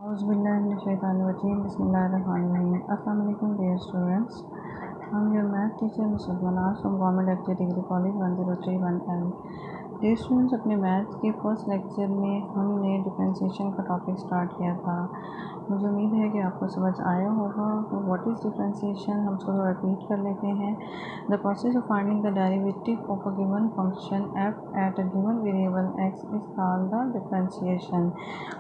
औज़ुबिल्लाहिमिनश्शैतानिर्रजीम बिस्मिल्लाहिर्रहमानिर्रहीम। अस्सलाम वालेकुम डियर स्टूडेंट्स, हम your math teacher Mrs Manaz from government FJ degree college 1031L। Dear students, अपने मैथ के फर्स्ट लेक्चर में हमने डिफरेंशिएशन का टॉपिक स्टार्ट किया था। मुझे उम्मीद है कि आपको समझ आया होगा। तो व्हाट इज़ डिफरेंशिएशन, हम उसको रिपीट कर लेते हैं। The process of finding the derivative of a given function F at a given variable x is called the differentiation.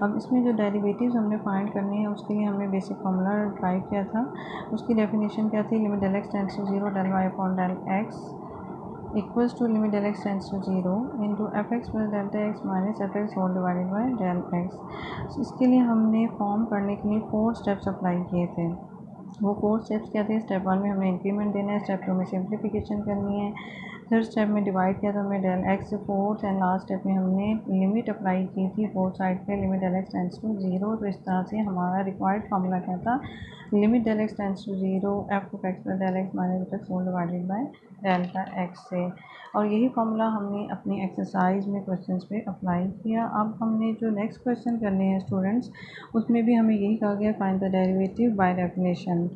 अब इसमें जो डेरिवेटिव्स हमने फाइंड करनी है उसके लिए हमने बेसिक फार्मूला ड्राइव किया था। उसकी डेफिनेशन क्या थी? Limit del x tends to 0 del y upon del x equals to limit del x tends to 0 into f x plus delta x minus f x whole divided by del x. इसके लिए हमने form करने के लिए 4 steps apply किए थे। वो 4 steps क्या थे? स्टेप 1 में हमने इंक्रीमेंट देना है, स्टेप 2 में सिंप्लीफिकेशन करनी है, थर्ड स्टेप में डिवाइड किया था हमने डेल एक्स से, फोर्थ एंड लास्ट स्टेप में हमने लिमिट अप्लाई की थी फोर्थ साइड पे, limit del x tends to 0। तो इस तरह से हमारा रिक्वायर्ड फार्मूला क्या था? Limit del x tends to 0 f of x plus del x minus f x whole divided by delta x से। और यही फार्मूला हमने अपनी एक्सरसाइज में क्वेश्चंस पे अप्लाई किया। अब हमने जो नेक्स्ट क्वेश्चन करने हैं स्टूडेंट्स, उसमें भी हमें यही कहा गया find the derivative by definition.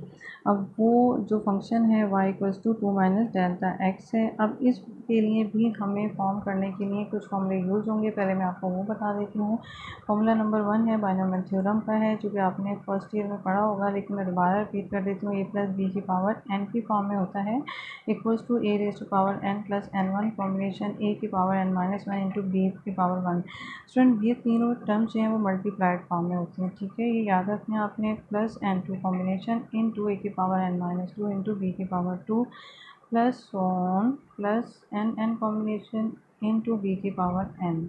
अब वो जो फंक्शन है y equals to 2 minus delta x है। अब इसके लिए भी हमें फॉर्म करने के लिए कुछ फॉर्मूले यूज़ होंगे। पहले मैं आपको वो बता देती हूँ। फॉर्मूला नंबर 1 है बायनॉमियल थ्योरम का है, जो कि आपने फर्स्ट ईयर में पढ़ा होगा, लेकिन मैं दोबारा रिपीट कर देती हूँ। ए प्लस बी की पावर एन की फॉर्म में होता है, equals to A raise to power N plus N one combination A की power N minus one into B की पावर वन। स्टूडेंट, ये तीनों टर्म्स जो हैं वो मल्टीप्लाइड फॉर्म में होती हैं, ठीक है। ये याद रखना है आपने, plus N two combination into A की power N minus two into B की power two plus one plus N combination into B की पावर एन।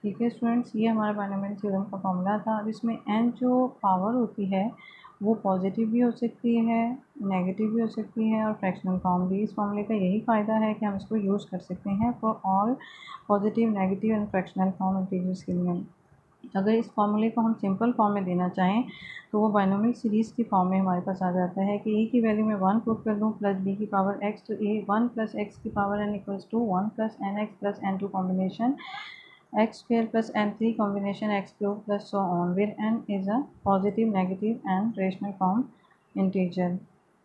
ठीक है स्टूडेंट्स, ये हमारा बायनॉमियल थ्योरम का फॉर्मूला था। अब इसमें एन जो पावर होती है वो पॉजिटिव भी हो सकती है, नेगेटिव भी हो सकती है और फ्रैक्शनल फॉर्म भी। इस फॉर्मूले का यही फ़ायदा है कि हम इसको यूज़ कर सकते हैं for all positive, negative and fractional form integers के लिए। अगर इस फॉर्मूले को हम सिंपल फॉर्म में देना चाहें तो वो बायनॉमियल सीरीज़ की फॉर्म में हमारे पास आ जाता है कि ए की वैल्यू में 1 पुट कर दूँ प्लस बी की पावर एक्स, तो ए 1 प्लस एक्स की power n equals to 1 plus n x plus N two combination x square plus n three combination x cube plus so on, where n is a positive, negative and rational form integer.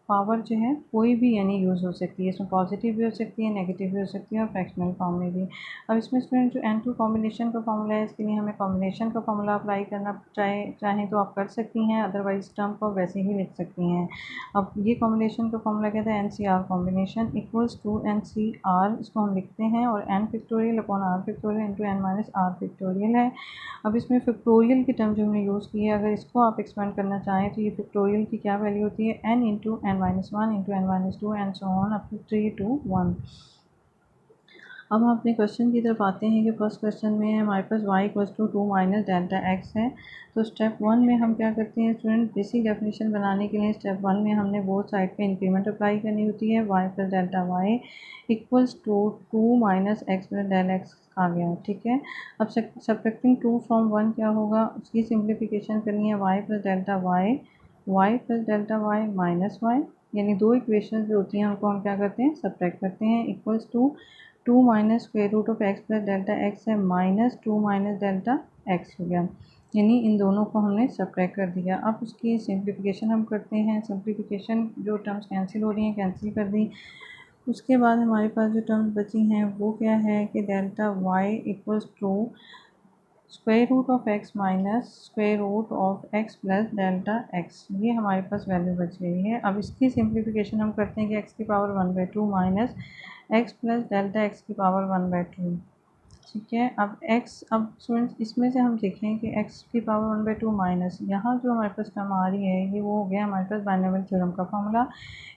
Power जो है कोई भी यानी use हो सकती है, इसमें positive भी हो सकती है, नेगेटिव भी हो सकती है और फ्रैक्शनल फॉर्म में भी। अब इसमें स्टूडेंट जो एन टू कॉम्बिनेशन का फॉर्मूला है, इसके लिए हमें कॉम्बिनेशन का फॉर्मूला अप्लाई करना चाहें तो आप कर सकती हैं, अदरवाइज टर्म को वैसे ही लिख सकती हैं। अब ये कॉम्बिनेशन का फॉर्मूला कहता है n C r combination equals to n C r, इसको हम लिखते हैं, और n factorial upon r factorial into n minus r factorial है। अब इसमें फैक्टोरियल की टर्म जो हमने यूज़ की है, अगर इसको आप एक्सपेंड करना चाहें तो ये फैक्टोरियल की क्या वैल्यू होती है? N into n minus one into n minus two and so on up to 3 to 1। अब हम अपने क्वेश्चन की तरफ आते हैं कि फर्स्ट क्वेश्चन में हमारे पास y equals to 2 minus delta x है। तो स्टेप 1 में हम क्या करते हैं स्टूडेंट? बेसिक डेफिनेशन बनाने के लिए स्टेप 1 में हमने बोथ साइड पे इंक्रीमेंट अप्लाई करनी होती है। y plus delta Y equals to 2 minus X plus del X आ गया, ठीक है। अब सब्ट्रैक्टिंग 2 फ्रॉम 1 क्या होगा? उसकी सिंप्लीफिकेशन करनी है, y plus delta y plus delta y minus y, यानी दो इक्वेशन जो होती हैं उनको हम क्या करते हैं? सब्ट्रैक्ट करते हैं, equals to 2 minus square root of x plus delta x है माइनस 2 माइनस डेल्टा एक्स हो गया, यानी इन दोनों को हमने सब्ट्रैक्ट कर दिया। अब उसकी सिंप्लीफिकेशन हम करते हैं, सिंप्लीफिकेशन जो टर्म्स कैंसिल हो रही हैं कैंसिल कर दी। उसके बाद हमारे पास जो टर्म्स बची हैं वो क्या है कि delta Y equals to square root of x minus square root of x plus delta x, ये हमारे पास वैल्यू बच गई है। अब इसकी सिंप्लीफिकेशन हम करते हैं कि एक्स की power 1/2 minus X plus delta x की पावर 1/2, ठीक है। अब स्टूडेंट्स इसमें से हम देखें कि एक्स की पावर 1/2 माइनस यहाँ जो हमारे पास टर्म आ रही है ये वो हो गया हमारे पास बायनॉमियल थ्योरम का फॉर्मूला।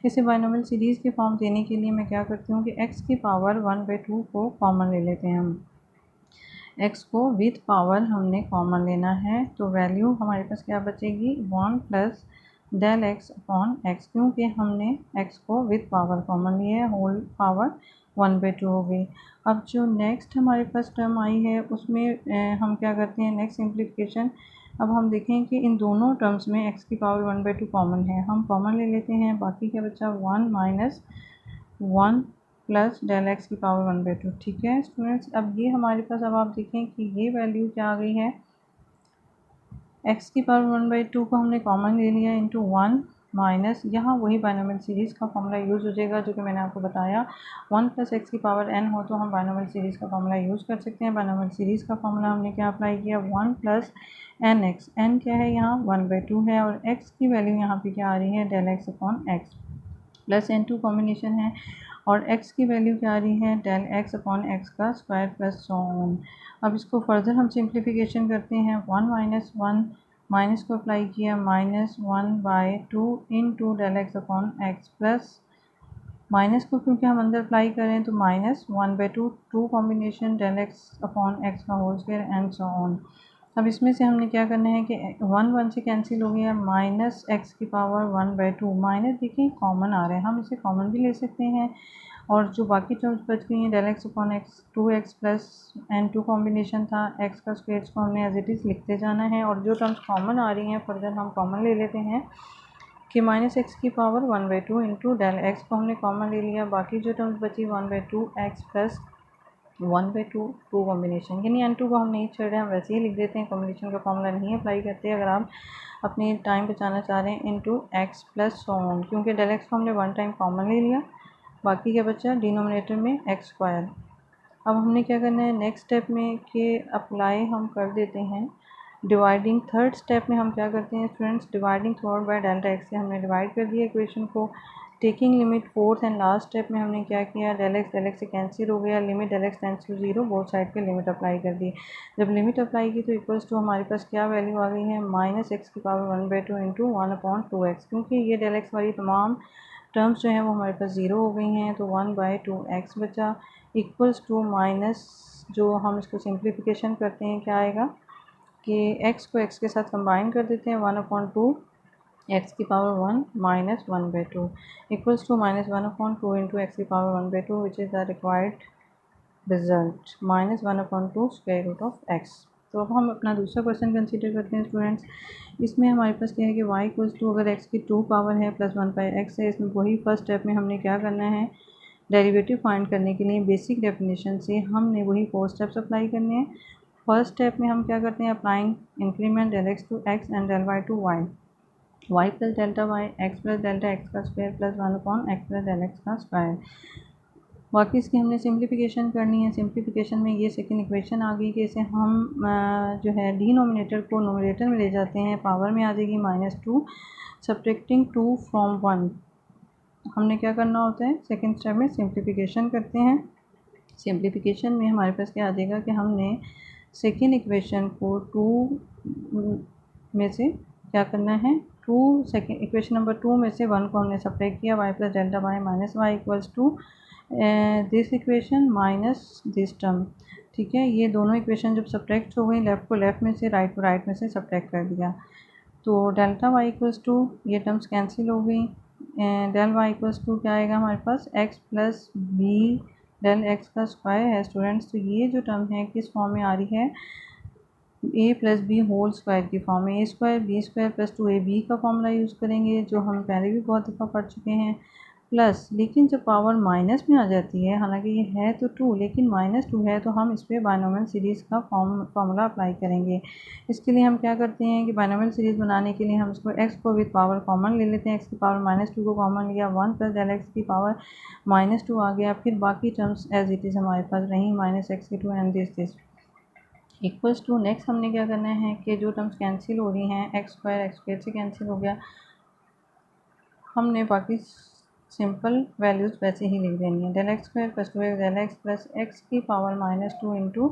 इसे बायनॉमियल सीरीज़ के फॉर्म देने के लिए मैं क्या करती हूँ कि एक्स की पावर 1/2 को कॉमन ले लेते हैं हम। एक्स को विथ पावर हमने कॉमन लेना है, तो वैल्यू हमारे पास क्या बचेगी? 1 plus del x upon x, क्योंकि हमने एक्स को विथ पावर कॉमन लिया है, होल पावर 1/2 हो गई। अब जो नेक्स्ट हमारे पास टर्म आई है उसमें हम क्या करते हैं? Next simplification. अब हम देखें कि इन दोनों टर्म्स में एक्स की पावर 1/2 कॉमन है, हम कॉमन ले लेते हैं, बाकी क्या बचा? 1 माइनस 1 प्लस डेल एक्स की पावर 1/2, ठीक है स्टूडेंट्स। अब ये हमारे पास, अब आप देखें कि ये वैल्यू क्या आ गई है? एक्स की पावर 1/2 को हमने कॉमन ले लिया इंटू 1 माइनस, यहाँ वही बाइनोमियल सीरीज़ का फॉर्मूला यूज़ हो जाएगा जो कि मैंने आपको बताया। 1 + x की पावर n हो तो हम बाइनोमियल सीरीज़ का फॉर्मूला यूज़ कर सकते हैं। बाइनोमियल सीरीज़ का फॉर्मूला हमने क्या अप्लाई किया, 1 + nx, n क्या है यहाँ 1/2 है और x की वैल्यू यहाँ पे क्या आ रही है, del x/x plus n2 combination है और x की वैल्यू क्या आ रही है, डेल x/x का स्क्वायर प्लस सो ऑन। अब इसको फर्दर हम सिंप्लीफिकेशन करते हैं, 1 - 1 माइनस को अप्लाई किया, -1/2 into del x/x plus minus को क्योंकि हम अंदर अप्लाई करें तो -1/2 2 कॉम्बिनेशन डेल x/x का whole square and so on. अब इसमें से हमने क्या करना है कि 1 से कैंसिल हो गया, -x की पावर 1/2 माइनस, देखिए कॉमन आ रहा है, हम इसे कॉमन भी ले सकते हैं और जो बाकी टर्म्स बच गई हैं del x/x 2x plus n2 combination था, x का स्क्वायर को हमने एज इट इज़ लिखते जाना है और जो टर्म्स कॉमन आ रही हैं फर्दर हम कॉमन ले लेते हैं कि -x की पावर 1/2 इंटू डेल x को हमने कॉमन ले लिया, बाकी जो टर्म्स बची 1/2 x प्लस 1/2 2 कॉम्बिनेशन, यानी n2 को हम नहीं छोड़ रहे, हम वैसे ही लिख देते हैं, कॉम्बिनेशन का फॉर्मूला नहीं अप्लाई करते अगर आप अपनी टाइम बचाना चाह रहे हैं, into x plus so on, क्योंकि डेल x को हमने 1 टाइम कॉमन ले लिया, बाकी क्या बचा डिनोमिनेटर में x²। अब हमने क्या करना है नेक्स्ट स्टेप में कि अप्लाई हम कर देते हैं डिवाइडिंग। थर्ड स्टेप में हम क्या करते हैं students, dividing through by delta x से हमने डिवाइड कर दिया इक्वेशन को। Taking limit fourth and last step में हमने क्या किया, डेल एक्स से कैंसिल हो गया, limit del x tends to 0, both side पे लिमिट अप्लाई कर दी। जब लिमिट अप्लाई की तो इक्वल्स टू हमारे पास क्या वैल्यू आ गई है, -x की पावर 1/2 इंटू 1/2x, क्योंकि ये डेल एक्स वाली तमाम टर्म्स जो हैं वो हमारे पास ज़ीरो हो गई हैं तो 1/2x बचा इक्वल्स टू माइनस, जो हम इसको सिंप्लीफिकेशन करते हैं क्या आएगा कि x को x के साथ कंबाइन कर देते हैं, 1/2 x की power 1 minus 1/2 equals to -1/2 into X की power 1/2 which is the required result -1/2 square root of x। तो अब हम अपना दूसरा क्वेश्चन कंसीडर करते हैं स्टूडेंट्स। इसमें हमारे पास क्या है कि y इक्वल्स टू अगर x की 2 पावर है प्लस 1/x है, इसमें वही फर्स्ट स्टेप में हमने क्या करना है, डेरिवेटिव फाइंड करने के लिए बेसिक डेफिनेशन से हमने वही 4 स्टेप्स अप्लाई करने हैं। फर्स्ट स्टेप में हम क्या करते हैं, applying increment del x to x and del y to y plus delta y x plus delta x का square plus 1/x plus del x का स्क्वायर। बाकी इसकी हमने सिंप्लीफिकेशन करनी है। सिंप्लीफिकेशन में ये सेकंड इक्वेशन आ गई कि इसे हम जो है डिनोमिनेटर को नोमिनेटर में ले जाते हैं, पावर में आ जाएगी -2, सब्ट्रैक्टिंग 2 फ्रॉम 1। हमने क्या करना होता है, सेकंड स्टेप में सिंप्लीफिकेशन करते हैं। सिंप्लीफिकेशन में हमारे पास क्या आ जाएगा कि हमने सेकंड इक्वेशन को 2 में से क्या करना है, 2 सेकंड इक्वेशन नंबर 2 में से 1 को हमने सब्ट्रैक्ट किया, y plus delta y minus y equals to this equation minus this term. ठीक है, ये दोनों इक्वेशन जब सब्ट्रैक्ट हो गई, लेफ़्ट को लेफ़्ट में से, राइट को राइट में से सब्ट्रैक्ट कर दिया, तो डेल्टा y इक्वल्स टू ये टर्म्स कैंसिल हो गई, डेल y इक्वल्स टू क्या आएगा हमारे पास, x plus b del x का स्क्वायर है स्टूडेंट्स। तो ये जो टर्म है किस फॉर्म में आ रही है, a plus b whole square की फॉर्म में, a² प्लस 2ab का फॉर्मूला यूज़ करेंगे जो हम पहले भी बहुत दफ़ा पढ़ चुके हैं, प्लस लेकिन जब पावर माइनस में आ जाती है, हालांकि ये है तो 2 लेकिन -2 है, तो हम इस पर बाइनोमियल सीरीज़ का फार्मूला अप्लाई करेंगे। इसके लिए हम क्या करते हैं कि बाइनोमियल सीरीज़ बनाने के लिए हम इसको x को विद पावर कॉमन ले लेते हैं, x की पावर -2 को कॉमन लिया, 1 प्लस डेल x की पावर -2 आ गया, फिर बाकी टर्म्स एज इट इज़ हमारे पास रही, -x² and this equals to. Next हमने क्या करना है कि जो टर्म्स कैंसिल हो रही हैं, x² से कैंसिल हो गया, हमने बाकी सिंपल वैल्यूज़ वैसे ही लिख देनी है, del x² plus 2x del x plus x की power -2 into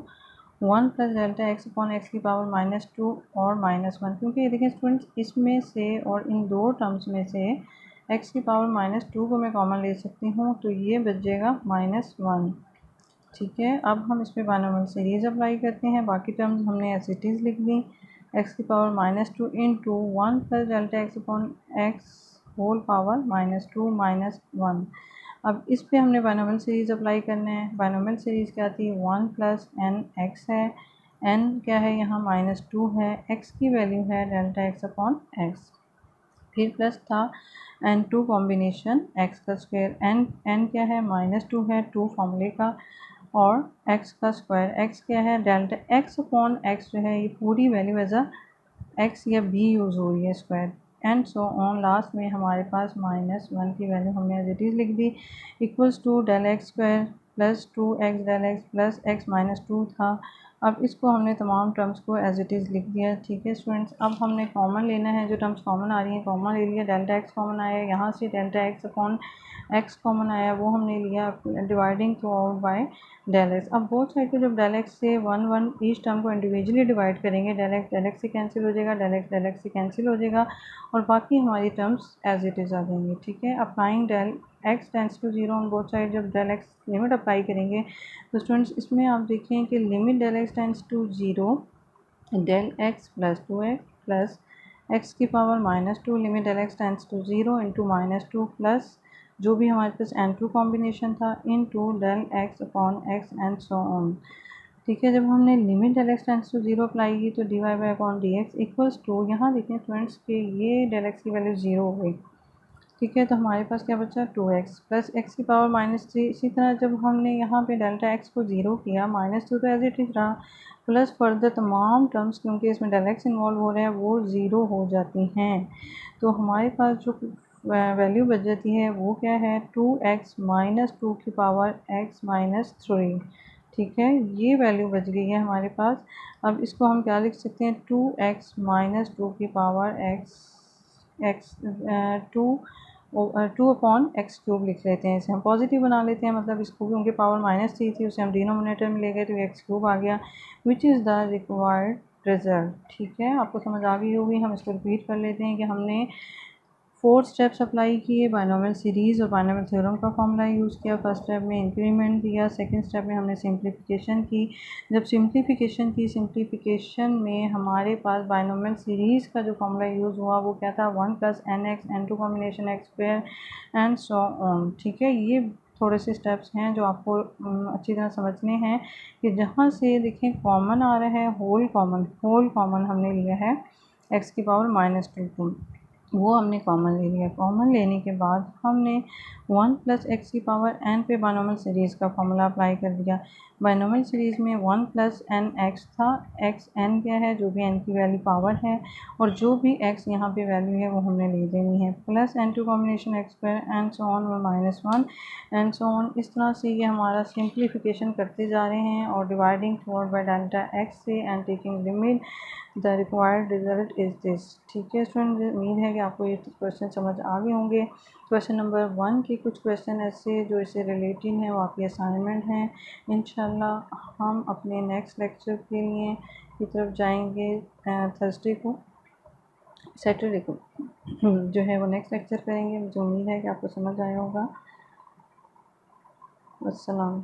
1 plus delta x upon x की पावर -2 और -1, क्योंकि ये देखें स्टूडेंट्स इसमें से और इन दो टर्म्स में से x की पावर -2 को मैं कॉमन ले सकती हूँ, तो ये बच जाएगा -1। ठीक है, अब हम इस पर बाइनोमियल सीरीज़ अप्लाई करते हैं, बाकी टर्म्स हमने एज इट इज़ लिख दी, x की power -2 into 1 plus delta x upon x whole power -2 -1। अब इस पे हमने बाइनोमियल सीरीज़ अप्लाई करना है। बाइनोमियल सीरीज़ क्या थी, 1 प्लस एन एक्स है, n क्या है यहाँ -2 है, x की वैल्यू है डेल्टा x अपॉन x, फिर प्लस था n2 कॉम्बिनेशन x का स्क्वायर, n क्या है -2 है 2 फॉर्मूले का, और x का स्क्वायर, x क्या है डेल्टा x अपॉन x जो है ये पूरी वैल्यू एज अ एक्स या बी यूज़ हो रही है square and so on. Last में हमारे पास -1 की वैल्यू हमने एज इट इज़ लिख दी equals to del X square plus 2x del X plus x minus 2 था। अब इसको हमने तमाम टर्म्स को एज इट इज़ लिख दिया। ठीक है स्टूडेंट्स, अब हमने कॉमन लेना है, जो टर्म्स कॉमन आ रही हैं कॉमन ले लिया। डेल्टा एक्स कॉमन आया, यहाँ से delta x upon x common आया, वो हमने लिया dividing throughout by del x. अब बोथ साइड को जब डेल एक्स से 1 ईच टर्म को इंडिविजुअली डिवाइड करेंगे, डेल एक्स से कैंसिल हो जाएगा, डेल एक्स से कैंसिल हो जाएगा और बाकी हमारी टर्म्स एज इट इज़ आ जाएंगी। ठीक है, applying del x tends to zero on both side, जब डेल एक्स लिमिट अप्लाई करेंगे तो स्टूडेंट्स इसमें आप देखें कि limit del x tends to zero del X plus 2x plus x की power -2 limit del x tends to zero into -2 plus जो भी हमारे पास n2 कॉम्बिनेशन था into del x upon X and so on. ठीक है, जब हमने limit del x tends to zero apply की तो d y by upon d x equals to, यहाँ देखें स्टूडेंट्स के ये डेल एक्स की वैल्यू जीरो हो गई। ठीक है, तो हमारे पास क्या बचा 2x प्लस एक्स की पावर -3। इसी तरह जब हमने यहाँ पे डेल्टा एक्स को ज़ीरो किया -2 तो एज इट इज़ रहा, प्लस फर्दर तमाम टर्म्स क्योंकि इसमें डेल एक्स इन्वॉल्व हो रहे हैं वो ज़ीरो हो जाती हैं। तो हमारे पास जो वैल्यू बच जाती है वो क्या है 2x माइनस 2 की पावर x माइनस 3। ठीक है, ये वैल्यू बच गई है हमारे पास। अब इसको हम क्या लिख सकते हैं 2x माइनस 2 की power x 2 upon x cube लिख लेते हैं। इसे हम पॉजिटिव बना लेते हैं, मतलब इसको भी उनके पावर -3 थी उसे हम डिनोमिनेटर में ले गए तो एक्स क्यूब आ गया विच इज़ द रिक्वायर्ड रिजल्ट। ठीक है, आपको समझ आ गई होगी। हम इसको रिपीट कर लेते हैं कि हमने 4 स्टेप्स अप्लाई किए, बाइनोमियल सीरीज़ और बाइनोमियल थ्योरम का फॉर्मूला यूज़ किया। फर्स्ट स्टेप में इंक्रीमेंट दिया, सेकंड स्टेप में हमने सिंप्लीफिकेशन की। जब सिंप्लीफिकेशन में हमारे पास बाइनोमियल सीरीज़ का जो फॉर्मूला यूज़ हुआ वो क्या था 1 + nx n2 combination x square and so on. ठीक है, ये थोड़े से स्टेप्स हैं जो आपको अच्छी तरह समझने हैं कि जहाँ से देखें कॉमन आ रहा है होल कॉमन हमने लिया है x की पावर -2 वो हमने कॉमन ले लिया। कॉमन लेने के बाद हमने 1 + x की पावर n पे बाइनोमियल सीरीज़ का फॉर्मूला अप्लाई कर दिया। बाइनोमियल सीरीज़ में 1 + nx था, x n क्या है जो भी n की वैल्यू पावर है और जो भी x यहाँ पे वैल्यू है वो हमने ले देनी है, plus n2 combination x square and so on और -1 एंड सो ऑन। इस तरह से ये हमारा सिंप्लीफिकेशन करते जा रहे हैं और dividing for by delta x से and taking limit the required result is this. ठीक है स्टूडेंट, उम्मीद है कि आपको ये क्वेश्चन समझ आ गए होंगे। क्वेश्चन नंबर 1 के कुछ क्वेश्चन ऐसे जो इससे रिलेटेड हैं वो आपकी असाइनमेंट हैं। इंशाल्लाह हम अपने नेक्स्ट लेक्चर के लिए की तरफ जाएंगे थर्सडे को, सैटरडे को जो है वो नेक्स्ट लेक्चर करेंगे। मुझे उम्मीद है कि आपको समझ आया होगा। अस्सलाम।